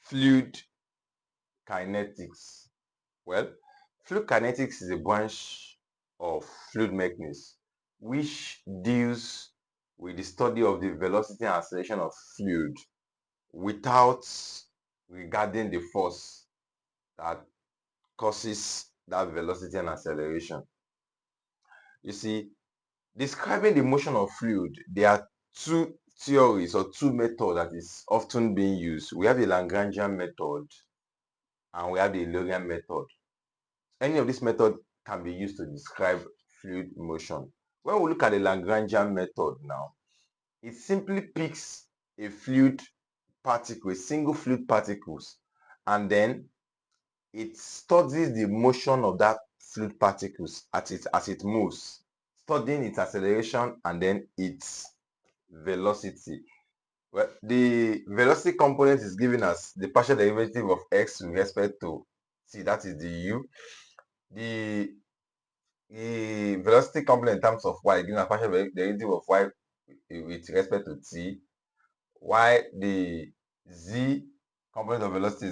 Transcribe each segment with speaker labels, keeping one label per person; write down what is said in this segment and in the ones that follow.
Speaker 1: fluid kinetics. Well, fluid kinetics is a branch of fluid mechanics which deals with the study of the velocity and acceleration of fluid without regarding the force that causes that velocity and acceleration. You see, describing the motion of fluid, there are two theories or two methods that is often being used. We have the Lagrangian method and we have the Eulerian method. Any of these methods can be used to describe fluid motion. When we look at the Lagrangian method now, it simply picks a fluid particle, a single fluid particles, and then it studies the motion of that fluid particles as it moves, studying its acceleration and then its velocity. Well, the velocity component is given as the partial derivative of x with respect to t, that is the u. The velocity component in terms of y given as partial derivative of y with respect to t, while the z component of velocity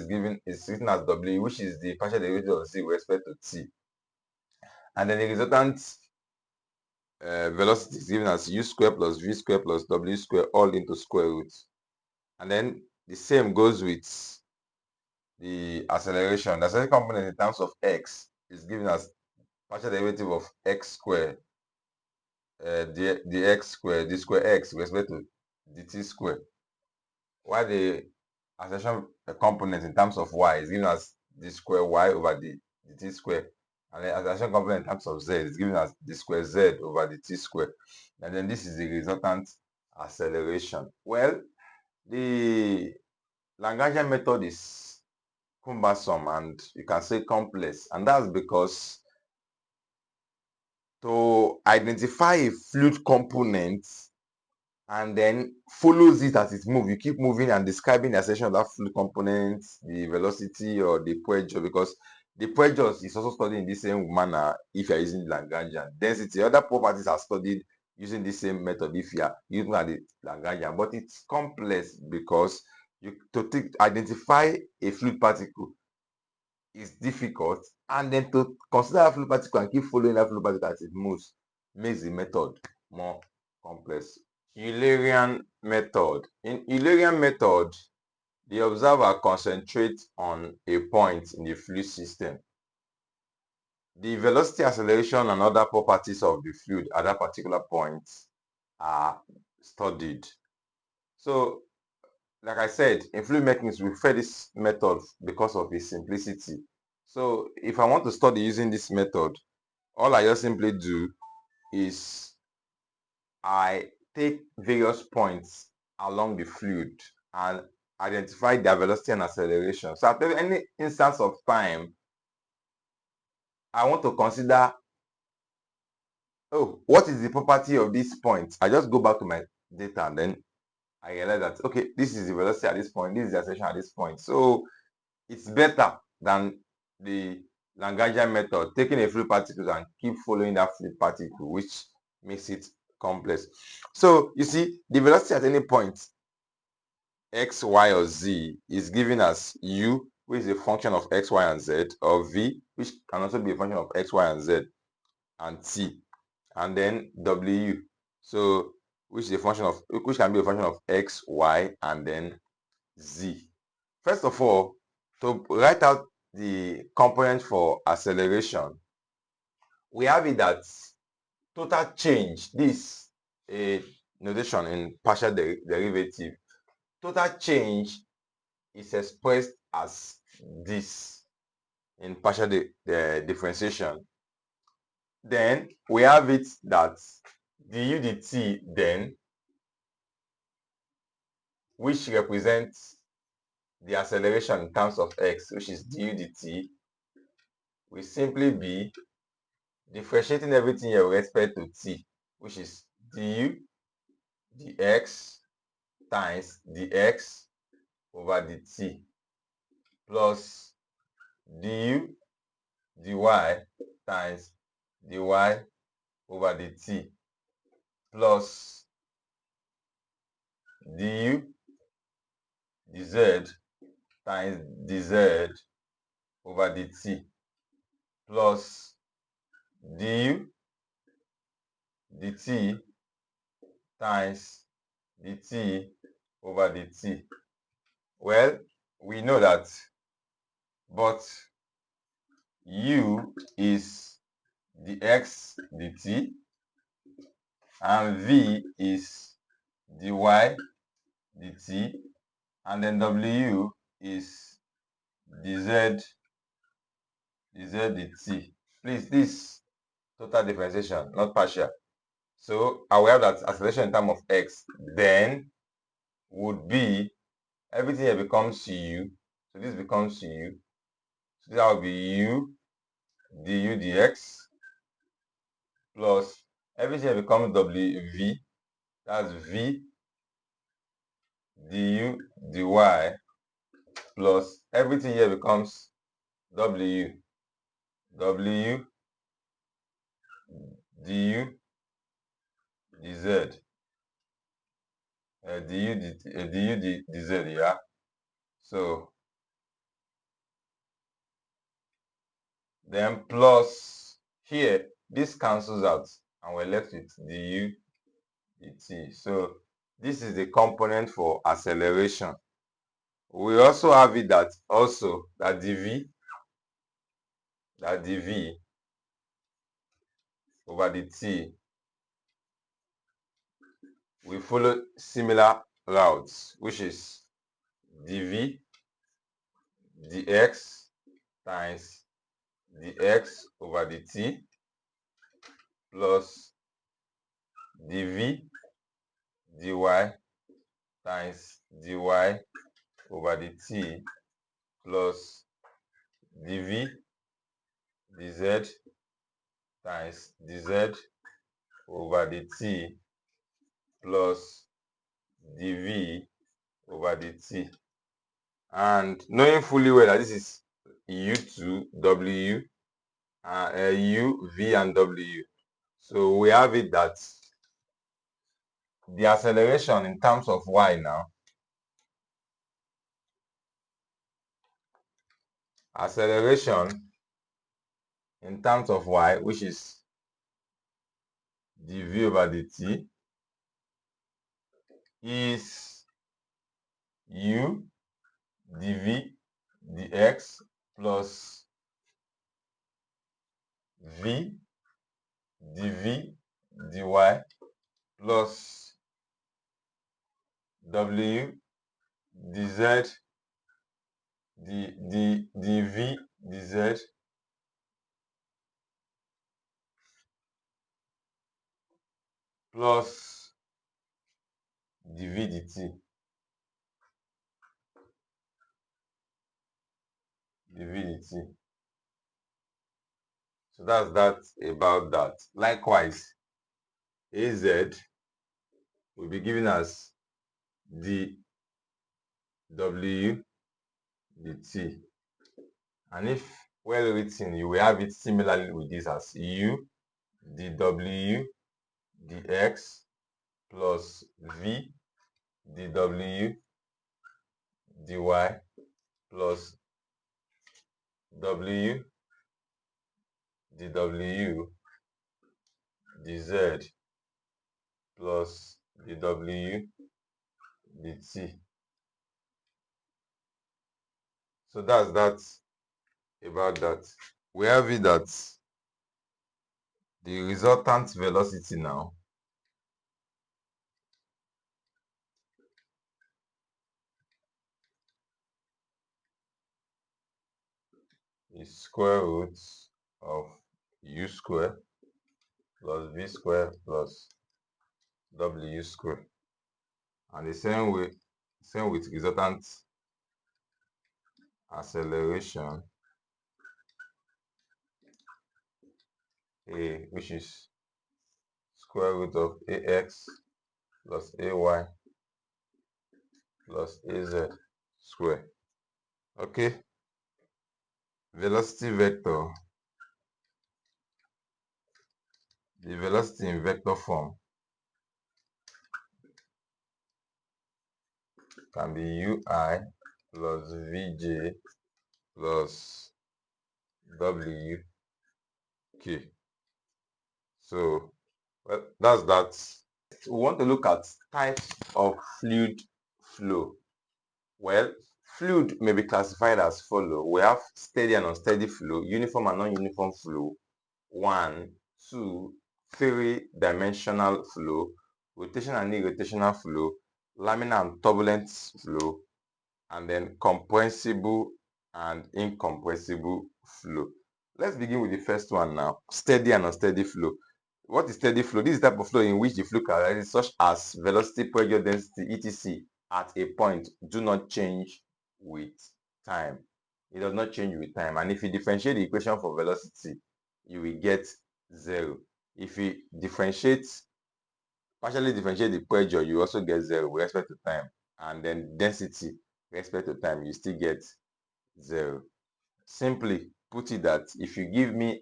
Speaker 1: is written as w, which is the partial derivative of z with respect to t. And then the resultant velocity is given as u squared plus v squared plus w squared all into square root. And then the same goes with the acceleration. The acceleration component in terms of x is given as partial derivative of x squared, the x squared, the square x with respect to dt squared. While the acceleration component in terms of y is given as d square y over the dt square. And the acceleration component in terms of z is given as d square z over the t square. And then this is the resultant acceleration. Well, the Lagrangian method is cumbersome and you can say complex, and that's because to identify a fluid component and then follows it as it moves, you keep moving and describing the acceleration of that fluid component, the velocity or the pressure, because the pressure is also studied in the same manner if you're using Lagrangian. Density, other properties are studied using the same method if you are using the Lagrangian, but it's complex because to identify a fluid particle is difficult, and then to consider that fluid particle and keep following that fluid particle as it moves makes the method more complex. Eulerian method. In Eulerian method, the observer concentrates on a point in the fluid system. The velocity, acceleration, and other properties of the fluid at that particular point are studied. So, like I said, in fluid mechanics, we prefer this method because of its simplicity. So, if I want to study using this method, all I just simply do is I take various points along the fluid and identify their velocity and acceleration. So at any instance of time, I want to consider, oh, what is the property of this point? I just go back to my data and then I realize that, okay, this is the velocity at this point, this is the acceleration at this point. So it's better than the Lagrangian method, taking a fluid particle and keep following that fluid particle, which makes it complex. So you see, the velocity at any point x, y, or z is given as u, which is a function of x, y, and z, or v, which can also be a function of x, y, and z, and t, and then w, so which can be a function of x, y, and then z. First of all, to write out the component for acceleration, we have it that total change, this a notation in partial derivative, total change is expressed as this in partial differentiation. Then we have it that du dt then, which represents the acceleration in terms of x, which is du dt, will simply be differentiating everything here with respect to t, which is du dx times dx over dt plus du dy times dy over dt plus du dz times dz over dt plus du dt times dt over dt. Well, we know that but u is dx dt and v is dy dt, and then w is dz dt. Please, this total differentiation, not partial. So I will have that acceleration in terms of x then would be, everything here becomes u, so this becomes u, so that will be u du dx plus everything here becomes wv, that's v du dy plus everything here becomes w du dz dz, yeah. So then plus here, this cancels out and we're left with du dt. So this is the component for acceleration. We also have it that dv over dt we follow similar routes, which is dv dx times dx over dt plus dv dy times dy over dt plus dv dz times dz over dt plus dv over dt. And knowing fully well that this is u2 w u v and w, so we have it that the acceleration in terms of y now, acceleration in terms of y, which is dv over dt, is u dv dx plus v dv dy plus w dz dv dz plus dv dt So that's that about that. Likewise, az will be given as dw dt, and if well written, you will have it similarly with this as u dw dx plus v dw dy plus w dw dz plus dw dt. So that's that about that. We have it that the resultant velocity now is square root of u square plus v square plus w square, and the same with resultant acceleration a, which is square root of ax plus ay plus az square. Okay, velocity vector, the velocity in vector form can be ui plus Vj plus Wk. So, well, that's that. We want to look at types of fluid flow. Well, fluid may be classified as follow. We have steady and unsteady flow, uniform and non-uniform flow, 1, 2, 3-dimensional flow, rotational and irrotational flow, laminar and turbulent flow, and then compressible and incompressible flow. Let's begin with the first one now, steady and unsteady flow. What is steady flow? This is the type of flow in which the flow characteristics such as velocity, pressure, density, etc. at a point do not change with time. It does not change with time. And if you differentiate the equation for velocity, you will get 0. If you partially differentiate the pressure, you also get 0 with respect to time. And then density with respect to time, you still get 0. Simply put it that if you give me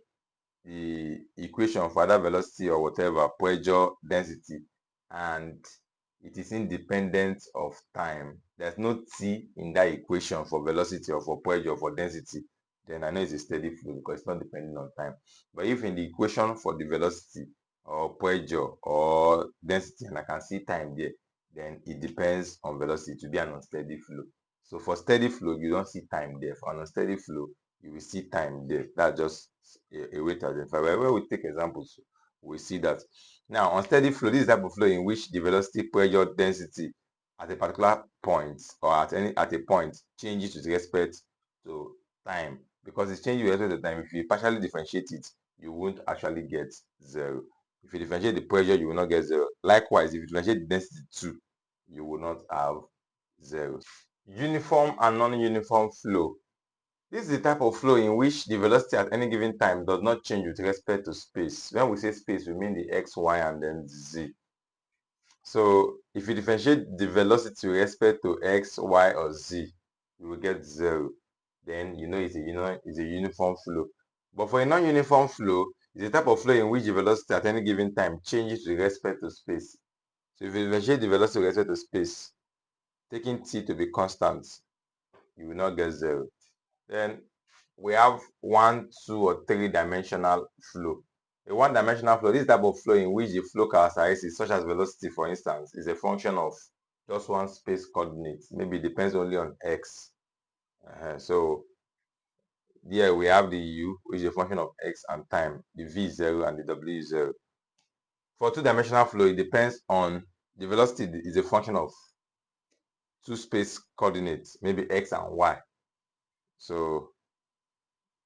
Speaker 1: the equation for either velocity or whatever, pressure, density, and it is independent of time, there's no t in that equation for velocity or for pressure or for density, then I know it's a steady flow because it's not dependent on time. But if in the equation for the velocity or pressure or density and I can see time there, then it depends on velocity to be an unsteady flow. So for steady flow, you don't see time there. For an unsteady flow, you will see time there. That's just a way to identify. Wherever we take examples, we see that. Now, unsteady flow, this is the type of flow in which the velocity, pressure, density at a particular point or at a point changes with respect to time. Because it's changing with respect to time. If you partially differentiate it, you won't actually get 0. If you differentiate the pressure, you will not get 0. Likewise, if you differentiate the density too, you will not have 0. Uniform and non-uniform flow. This is the type of flow in which the velocity at any given time does not change with respect to space. When we say space, we mean the x, y, and then z. So if you differentiate the velocity with respect to x, y, or z, you will get 0. Then you know it's a uniform flow. But for a non-uniform flow, it's a type of flow in which the velocity at any given time changes with respect to space. So if you differentiate the velocity with respect to space, taking t to be constant, you will not get 0. Then we have 1, 2, or 3-dimensional flow. A one-dimensional flow, this type of flow in which the flow characteristics, such as velocity, for instance, is a function of just one space coordinate. Maybe it depends only on x. So here we have the u, which is a function of x and time. The v is 0 and the w is 0. For two-dimensional flow, it depends on the velocity is a function of two space coordinates, maybe x and y. So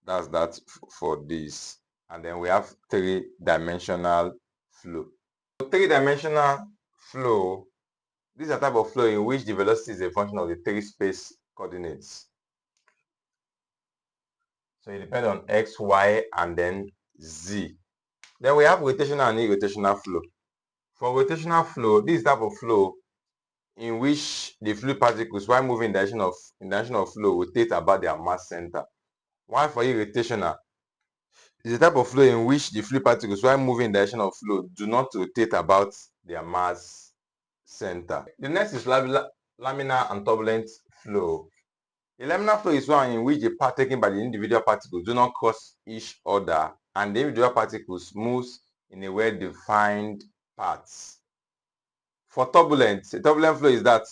Speaker 1: that's that for this. And then we have 3-dimensional flow. So 3-dimensional flow, this is a type of flow in which the velocity is a function of the 3 space coordinates. So it depends on x, y, and then z. Then we have rotational and irrotational flow. For rotational flow, this type of flow in which the fluid particles, while moving in direction of flow, rotate about their mass center. While for irrotational, it's a type of flow in which the fluid particles, while moving in direction of flow, do not rotate about their mass center. The next is laminar and turbulent flow. A laminar flow is one in which the path taken by the individual particles do not cross each other and the individual particles moves in a well-defined paths. For turbulent, a turbulent flow is that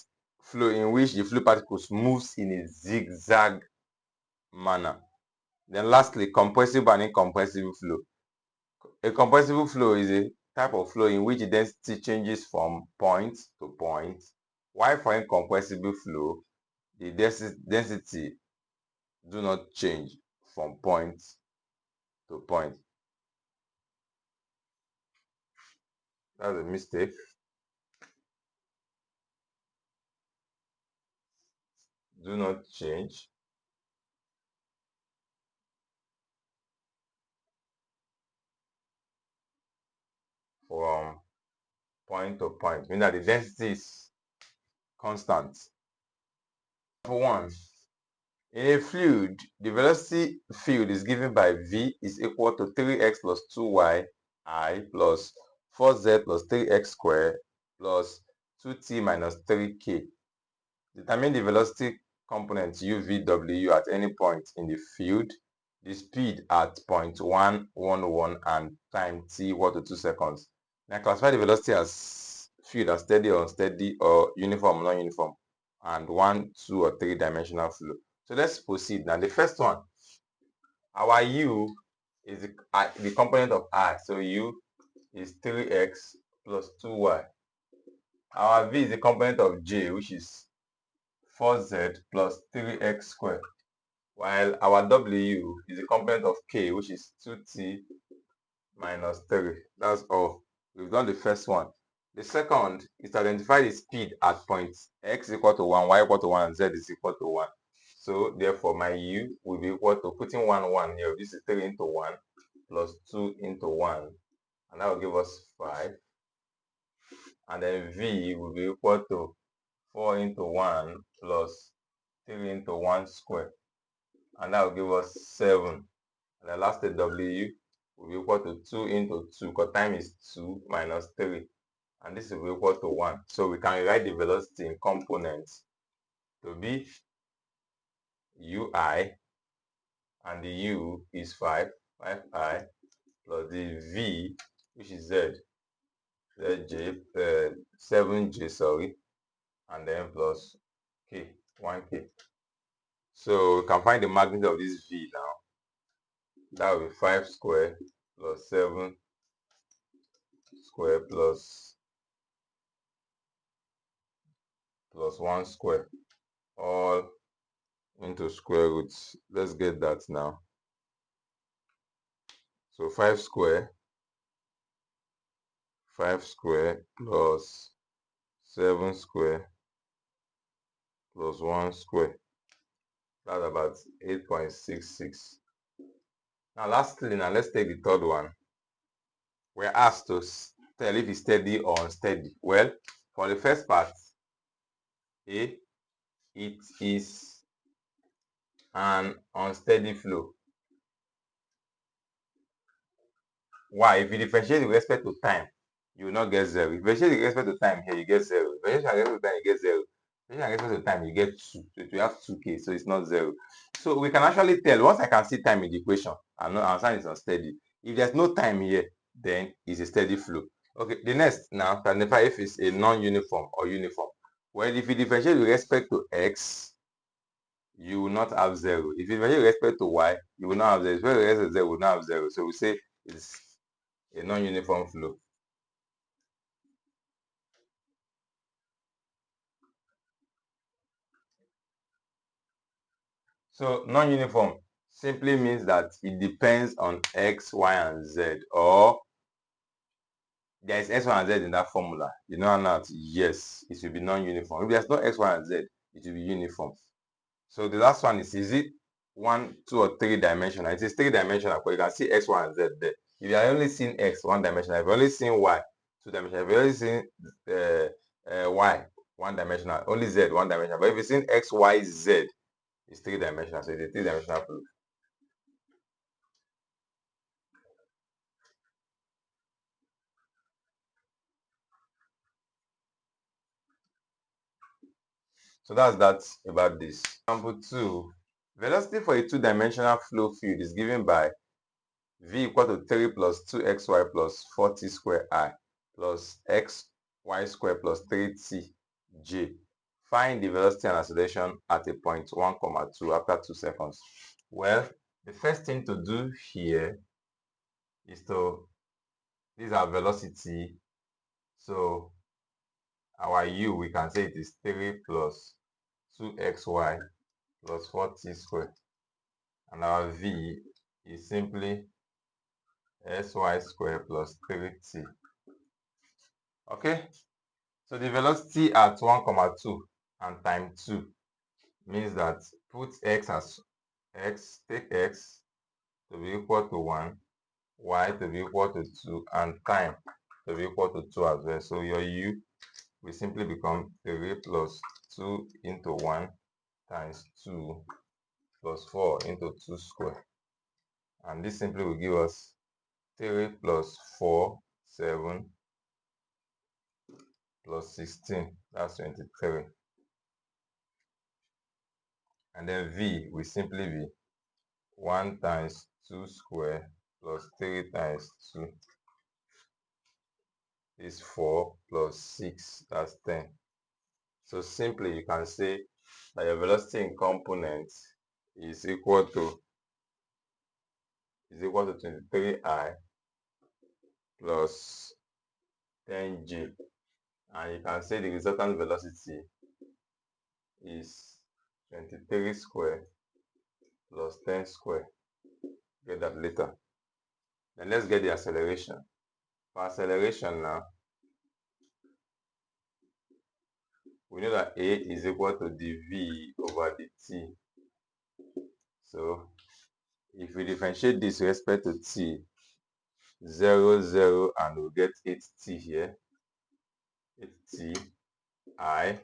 Speaker 1: flow in which the fluid particles moves in a zigzag manner. Then lastly, compressible and incompressible flow. A compressible flow is a type of flow in which the density changes from point to point, while for incompressible flow, the density do not change from point to point. That's a mistake. Do not change from point to point, meaning that the density is constant. For one, in a fluid, the velocity field is given by v is equal to 3x plus 2y I plus 4z plus 3x squared plus 2t minus 3k. Determine the velocity component UVW at any point in the field, the speed at 0.111 and time t equal to 2 seconds. Now classify the velocity as field as steady or unsteady or uniform or non-uniform, and 1, 2, or 3 dimensional flow. So let's proceed. Now the first one, our U is the component of I. So U is 3x plus 2y. Our V is the component of J, which is 4z plus 3x squared. While our W is the component of K, which is 2t minus 3. That's all. We've done the first one. The second is to identify the speed at points x equal to 1, y equal to 1, and z is equal to 1. So therefore, my U will be equal to putting 1 here. This is 3 into 1 plus 2 into 1. And that will give us 5. And then V will be equal to 4 into 1 plus 3 into 1 squared. And that will give us 7. And the last W will be equal to 2 into 2, because time is 2 minus 3. And this will be equal to 1. So we can write the velocity in components to be Ui, and the U is 5, 5i, plus the V, which is Zj, 7j, sorry, and then plus K, 1K. So we can find the magnitude of this V now. That will be 5 squared plus 7 squared plus 1 square, all into square roots. Let's get that now. So 5 square plus 7 square plus 1 square. That's about 8.66. Now lastly, let's take the third one. We're asked to tell if it's steady or unsteady. Well, for the first part, A, it is an unsteady flow. Why? If you differentiate with respect to time, you will not get 0. If you differentiate with respect to time here, you get 0. If you differentiate with respect to time, you get 0. If you differentiate with respect to time, you get 2. So you have 2k, so it's not 0. So we can actually tell, once I can see time in the equation, I know our sign is unsteady. If there's no time here, then it's a steady flow. Okay, the next now, to identify if it's a non-uniform or uniform. Well, if you differentiate with respect to x, you will not have 0. If you differentiate with respect to y, you will not have 0. If you differentiate with respect to z, you will not have 0. So we say it's a non-uniform flow. So non-uniform simply means that it depends on x, y, and z, or there is x, y, and z in that formula. You know or not? Yes, it will be non-uniform. If there's no x, y, and z, it will be uniform. So the last one is it 1, 2, or 3 dimensional? It is 3 dimensional, but you can see x, y, and z there. If you are only seeing x, 1 dimensional, if you are only seeing y, 2 dimensional, if you are only seeing y, 1 dimensional, only z, 1 dimensional. But if you're seeing x, y, z, it's 3 dimensional, so it's a 3 dimensional fluid. So that's that about this. Example 2. Velocity for a 2-dimensional flow field is given by V equal to 3 plus 2xy plus 4t square I plus xy square plus 3tj. Find the velocity and acceleration at a point 1, 2 after 2 seconds. Well, the first thing to do here is this is our velocity. So our u, we can say it is 3 plus 2xy plus 4t squared. And our v is simply sy squared plus 3t. Okay, so the velocity at 1, 2 and time 2 means that put x as x, take x to be equal to 1, y to be equal to 2, and time to be equal to 2 as well. So your u will simply become 3 plus 2 into 1 times 2 plus 4 into 2 square. And this simply will give us 3 plus 4, 7 plus 16, that's 23. And then V will simply be 1 times 2 square plus 3 times 2 is 4 plus 6, that's 10. So simply you can say that your velocity in components is equal to 23I plus 10J. And you can say the resultant velocity is 23 square plus 10 square. Get that later. Then let's get the acceleration. For acceleration now, we know that A is equal to dv over dt. So if we differentiate this with respect to t, 0, 0, and we'll get 8t here, 8t, I,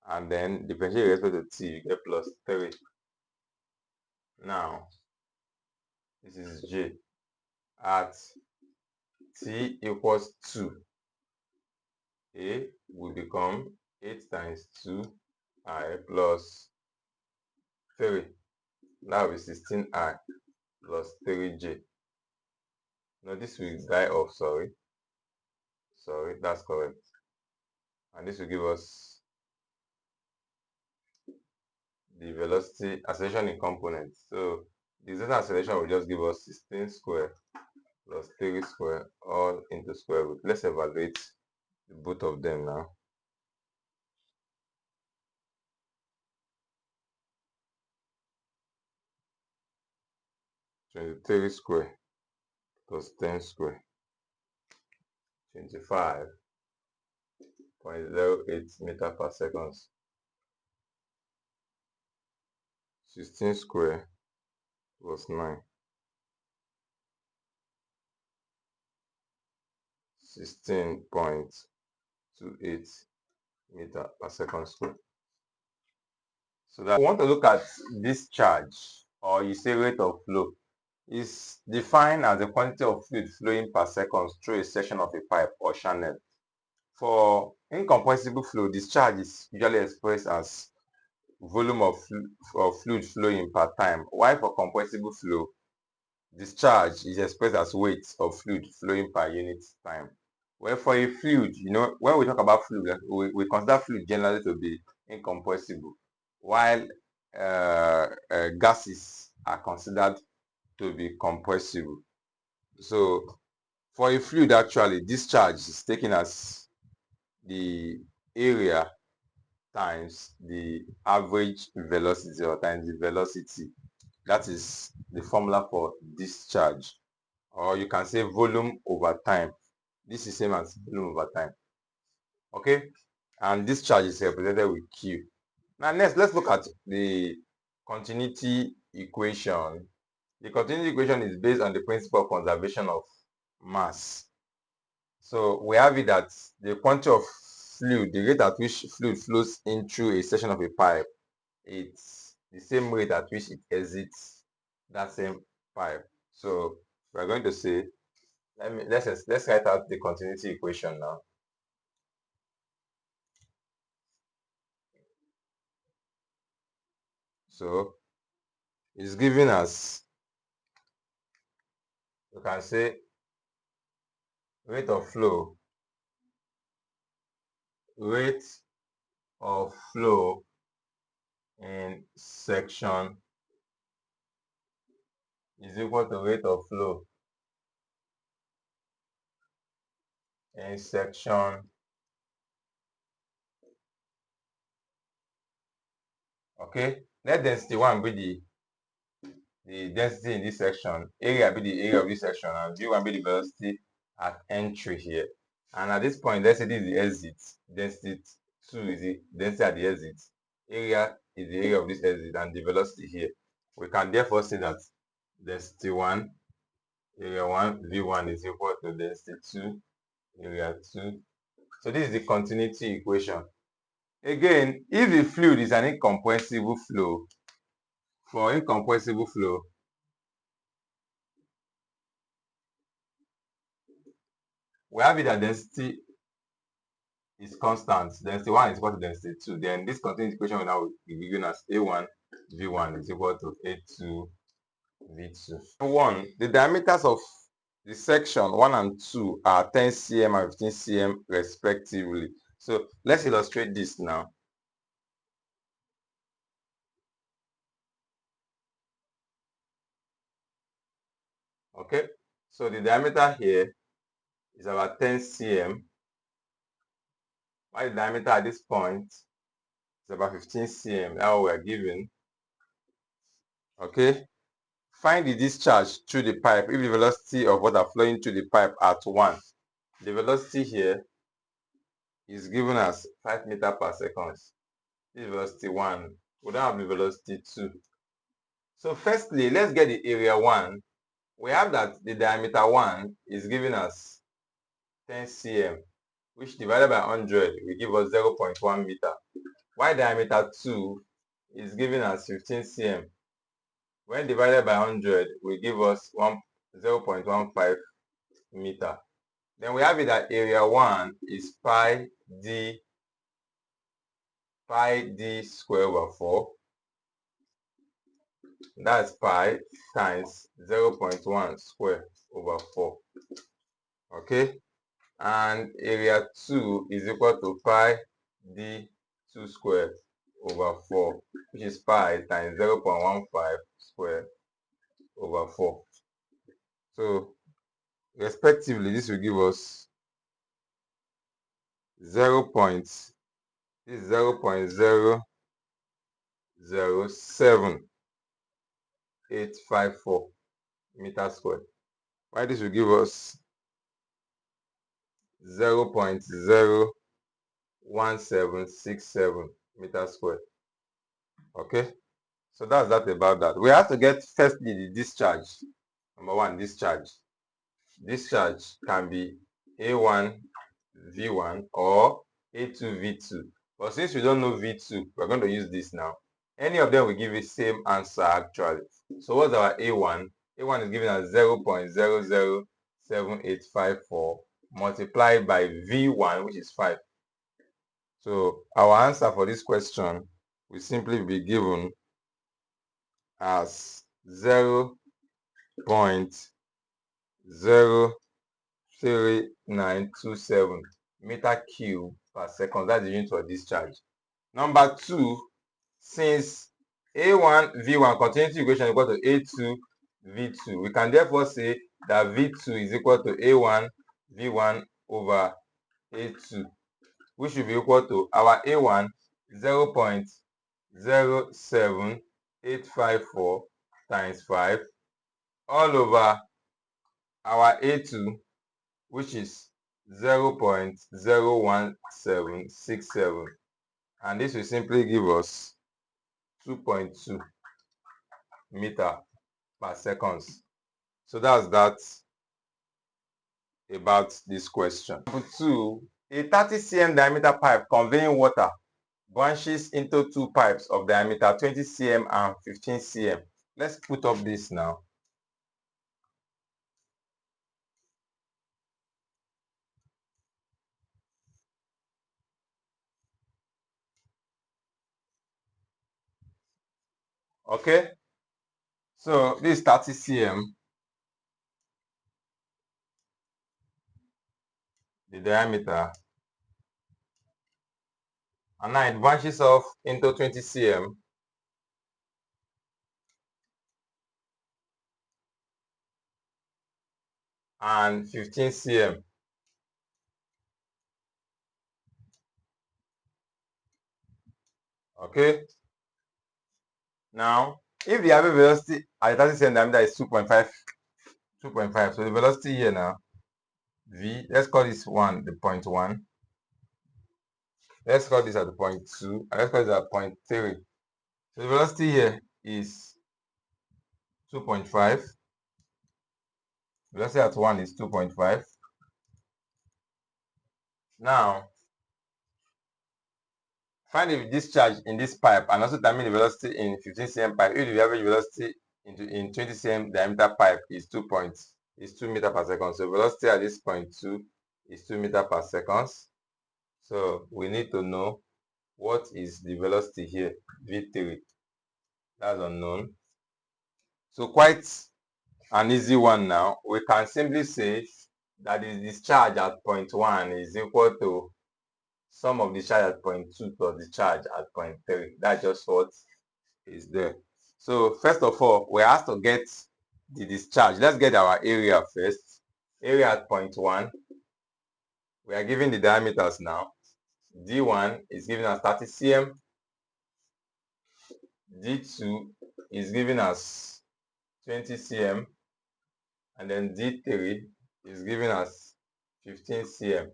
Speaker 1: and then differentiate with respect to t, you get plus 3. Now, this is j. At t equals 2, A will become 8 times 2I plus 3. That will be 16I plus 3j. No, this will die off, sorry, that's correct. And this will give us the velocity acceleration in components. So the resultant acceleration will just give us 16 square plus 3 square all into square root. Let's evaluate both of them now. So 3 square plus 10 square, 25.08 meter per second. 16 square plus 9, 16.28 meter per second square. So that we want to look at this charge, or you say rate of flow, is defined as the quantity of fluid flowing per second through a section of a pipe or channel. For incompressible flow, this charge is usually expressed as volume of fluid flowing per time, while for compressible flow, this charge is expressed as weight of fluid flowing per unit time. Well, for a fluid, when we talk about fluid, we consider fluid generally to be incompressible, while gases are considered to be compressible. So for a fluid, actually, this charge is taken as the area times the average velocity, or times the velocity. That is the formula for discharge. Or you can say volume over time. This is same as volume over time. Okay? And this charge is represented with Q. Now next, let's look at the continuity equation. The continuity equation is based on the principle of conservation of mass. So we have it that the quantity of fluid, the rate at which fluid flows in through a section of a pipe, it's the same rate at which it exits that same pipe. So we're going to say, let's write out the continuity equation now. So it's given as, you can say, rate of flow in section is equal to rate of flow in section. Okay, let density 1 be the density in this section, area be the area of this section, and v1 be the velocity at entry here. And at this point, let's say this is the exit. Density 2 is the density at the exit. Area is the area of this exit, and the velocity here. We can therefore say that density 1, area 1, v1 is equal to density 2, area 2. So this is the continuity equation. Again, if the fluid is an incompressible flow, for incompressible flow, we have it at density is constant, density 1 is equal to density 2. Then this continuous equation will now be given as A1 V1 is equal to A2 V2. 1. The diameters of the section 1 and 2 are 10 cm and 15 cm respectively. So let's illustrate this now. Okay, so the diameter here is about 10 cm, while the diameter at this point is about 15 cm. That's what we are given. Okay, find the discharge through the pipe if the velocity of water flowing through the pipe at 1. The velocity here is given as 5 meters per second. This is velocity 1. We don't have the velocity 2. So firstly, let's get the area 1. We have that the diameter 1 is given as 10 cm, which divided by 100 will give us 0.1 meter. While diameter 2 is given as 15 cm. When divided by 100 will give us 0.15 meter. Then we have it that area 1 is pi d square over 4. That's pi times 0.1 square over 4. Okay, and area 2 is equal to pi d2 square over 4, which is pi times 0.15 square over 4. So respectively, this will give us 0.007854 meters squared. While this will give us 0.01767 meters squared. Okay, so that's that about that. We have to get firstly the discharge. Number 1, discharge. Discharge can be A1 V1 or A2 V2. But since we don't know V2, we're going to use this now. Any of them will give the same answer actually. So what's our A1? A1 is given as 0.007854 multiplied by V1, which is 5. So our answer for this question will simply be given as 0.03927 meter cube per second. That's the unit of discharge. Number 2, since A1 V1 continuity equation is equal to A2 V2, we can therefore say that V2 is equal to A1 V1 over A2, which will be equal to our A1 0.07854 times 5 all over our A2, which is 0.01767, and this will simply give us 2.2 meter per seconds. So that's that about this question. Number 2, a 30 cm diameter pipe conveying water branches into 2 pipes of diameter 20 cm and 15 cm. Let's put up this now. Okay, so this is 30 cm, the diameter, and now it branches off into 20 cm and 15 cm. Okay, now if the average velocity at 30 cm diameter is 2.5, so the velocity here now, V, let's call this one the point 1, let's call this at the point 2, and let's call this at point 3. So the velocity here is 2.5, velocity at 1 is 2.5. Now find the discharge in this pipe and also determine the velocity in 15 cm pipe if the average velocity in 20 cm diameter pipe is 2 meter per second. So velocity at this point 2 is 2 meter per second. So we need to know what is the velocity here, v3. That's unknown. So quite an easy one now. We can simply say that the discharge at point 1 is equal to sum of the charge at point 2 plus the charge at point 3. That's just what is there. So first of all, we have to get the discharge. Let's get our area first. Area at point 1. We are given the diameters now. D1 is given as 30 cm. D2 is given as 20 cm. And then D3 is given as 15 cm.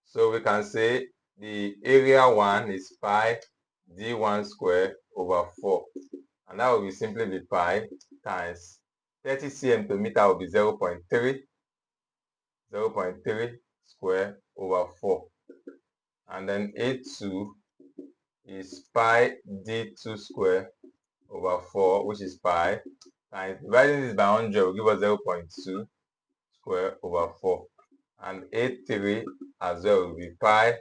Speaker 1: So we can say the area 1 is pi d1 square over 4. And that will be simply be pi times 30 cm to meter will be 0.3 square over 4. And then A2 is pi d2 square over 4, which is pi, times dividing this by 100 will give us 0.2 square over 4. And A3 as well will be pi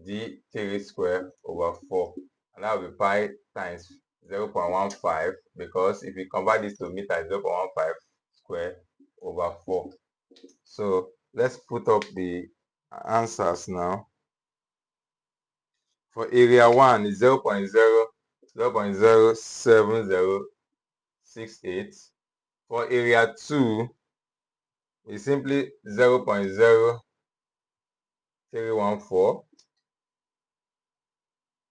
Speaker 1: d3 square over 4. And that will be pi times 0.15, because if we convert this to meter, 0.15 square over 4. So let's put up the answers now. For area 1 is 0.07068. For area 2 is simply 0.0314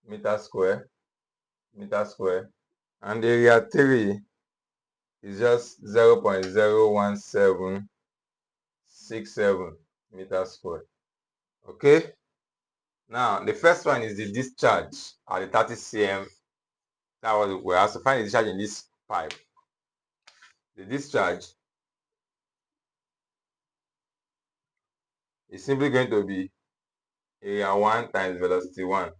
Speaker 1: meter square. And area 3 is just 0.01767 meter square. Okay. Now the first one is the discharge at the 30 cm. That was we have to find the discharge in this pipe. The discharge is simply going to be area 1 times velocity 1.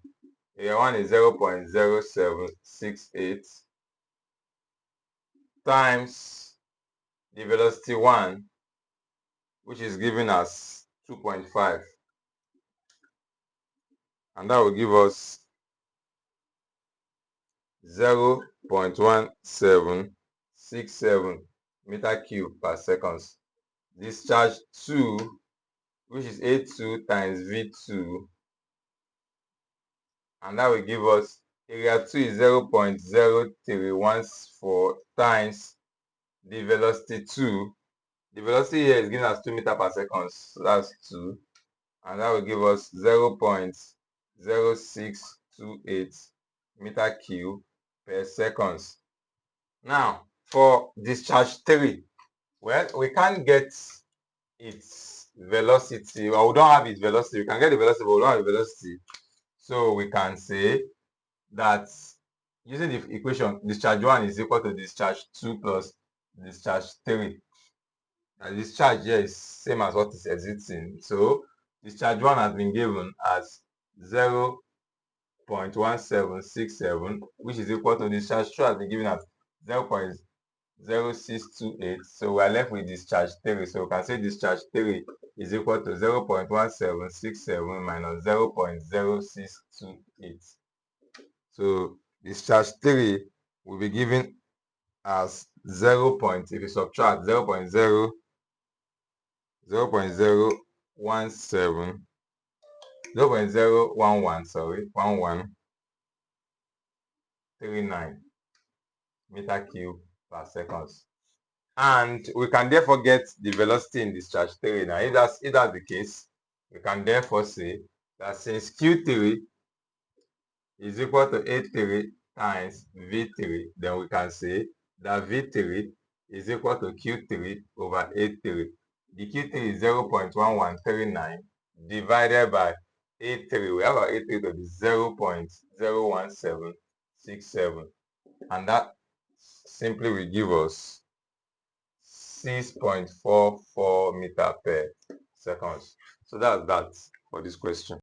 Speaker 1: Area 1 is 0.0768 times the velocity 1, which is given as 2.5. And that will give us 0.1767 meter cube per second. Discharge 2, which is A2 times V2, and that will give us area 2 is 0.0314 times the velocity 2. The velocity here is given as 2 meters per second, so that's 2, and that will give us 0.0628 meter cube per second. Now, for discharge 3, well, we can't get its velocity, or we don't have its velocity. We can get the velocity, but we don't have the velocity. So we can say that using the equation, discharge 1 is equal to discharge 2 plus discharge 3. And discharge here is same as what is exiting. So discharge 1 has been given as 0.1767, which is equal to discharge 2 has been given as 0.0628. So we are left with discharge 3. So we can say discharge 3 is equal to 0.1767 minus 0.0628. So discharge 3 will be given as 0. If you subtract 0.017, 1139 meter cube per second. And we can therefore get the velocity in discharge 3. Now, if that's the case, we can therefore say that since Q3 is equal to A3 times V3, then we can say that V3 is equal to Q3 over A3. The Q3 is 0.1139 divided by A3. We have our A3 to be 0.01767. And that simply will give us 6.44 meter per second. So that's that for this question.